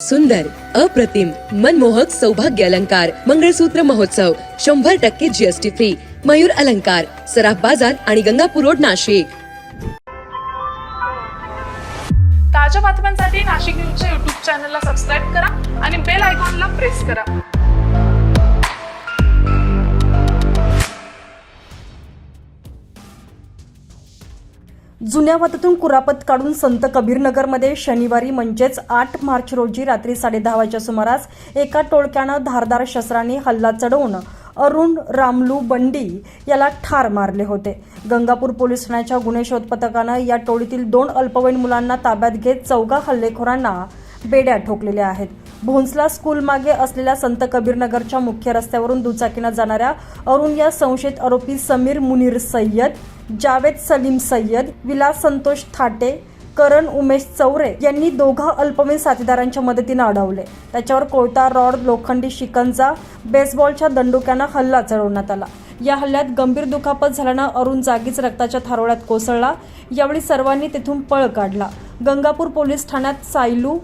सुंदर, अप्रतिम, मनमोहक सौभाग्य अलंकार मंगळसूत्र महोत्सव 100% जीएसटी फ्री. मयूर अलंकार, सराफ बाजार आणि गंगापूर रोड, नाशिक. ताज्या बातम्यांसाठी नाशिक न्यूजच्या YouTube चॅनलला सबस्क्राईब करा आणि बेल आयकॉनला प्रेस करा. जुन्या वादातून कुरापत काढून संत कबीरनगरमध्ये शनिवारी म्हणजेच 8 मार्च रोजी रात्री 10:30 वाजच्या सुमारास एका टोळक्यानं धारदार शस्त्रांनी हल्ला चढवून अरुण रामलू बंडी याला ठार मारले होते. गंगापूर पोलीस ठाण्याच्या गुन्हे शोध पथकानं या टोळीतील 2 अल्पवयीन मुलांना ताब्यात घेत 4 हल्लेखोरांना बेड्या ठोकलेल्या आहेत. भोंसला स्कूल मागे असलेल्या संत कबीरनगरच्या मुख्य रस्त्यावरून दुचाकीनं जाणाऱ्या अरुण या संशयित आरोपी समीर मुनीर सय्यद, जावेद सलीम सय्यद, विलास संतोष थाटे, करण उमेश चौरे यांनी 2 अल्पवयीन साथीदारांच्या मदतीनं अडवले. त्याच्यावर कोयता, रॉड, लोखंडी शिकंजा, बेसबॉलच्या दंडुक्यानं हल्ला चढवण्यात आला. या हल्ल्यात गंभीर दुखापत झाल्यानं अरुण जागीच रक्ताच्या थारोळ्यात कोसळला. यावेळी सर्वांनी तेथून पळ काढला. गंगापूर पोलीस ठाण्यात सायलू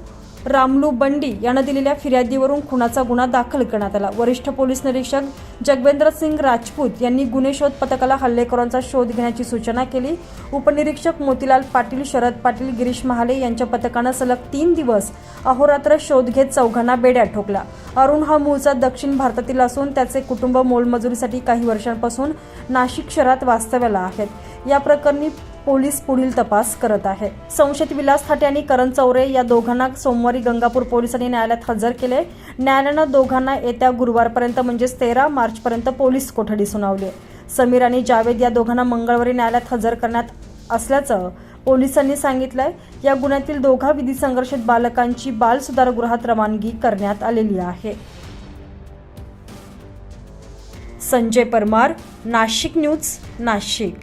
रामलू बंडी यानं दिलेल्या फिर्यादीवरून खुनाचा गुन्हा दाखल करण्यात आला. वरिष्ठ पोलीस निरीक्षक जगवेंद्र सिंग राजपूत यांनी गुन्हे शोध पथकाला हल्लेखोरांचा शोध घेण्याची सूचना केली. उपनिरीक्षक मोतीलाल पाटील, शरद पाटील, गिरीश महाले यांच्या पथकानं सलग 3 दिवस अहोरात्र शोध घेत 4 बेड्या ठोकल्या. अरुण हा मूळचा दक्षिण भारतातील असून त्याचे कुटुंब मोलमजुरीसाठी काही वर्षांपासून नाशिक शहरात वास्तव्याला आहेत. या प्रकरणी पोलीस पुढील तपास करत आहे. संशयित विलास थाटे आणि करण चौरे या दोघांना सोमवारी गंगापूर पोलिसांनी न्यायालयात हजर केले. न्यायालयानं दोघांना येत्या गुरुवारपर्यंत म्हणजेच 13 मार्चपर्यंत पोलीस कोठडी सुनावली. समीर आणि जावेद या दोघांना मंगळवारी न्यायालयात हजर करण्यात असल्याचं पोलिसांनी सांगितलंय. या गुन्ह्यातील 2 विधी संघर्षित बालकांची बाल सुधारगृहात रवानगी करण्यात आलेली आहे. संजय परमार, नाशिक न्यूज, नाशिक.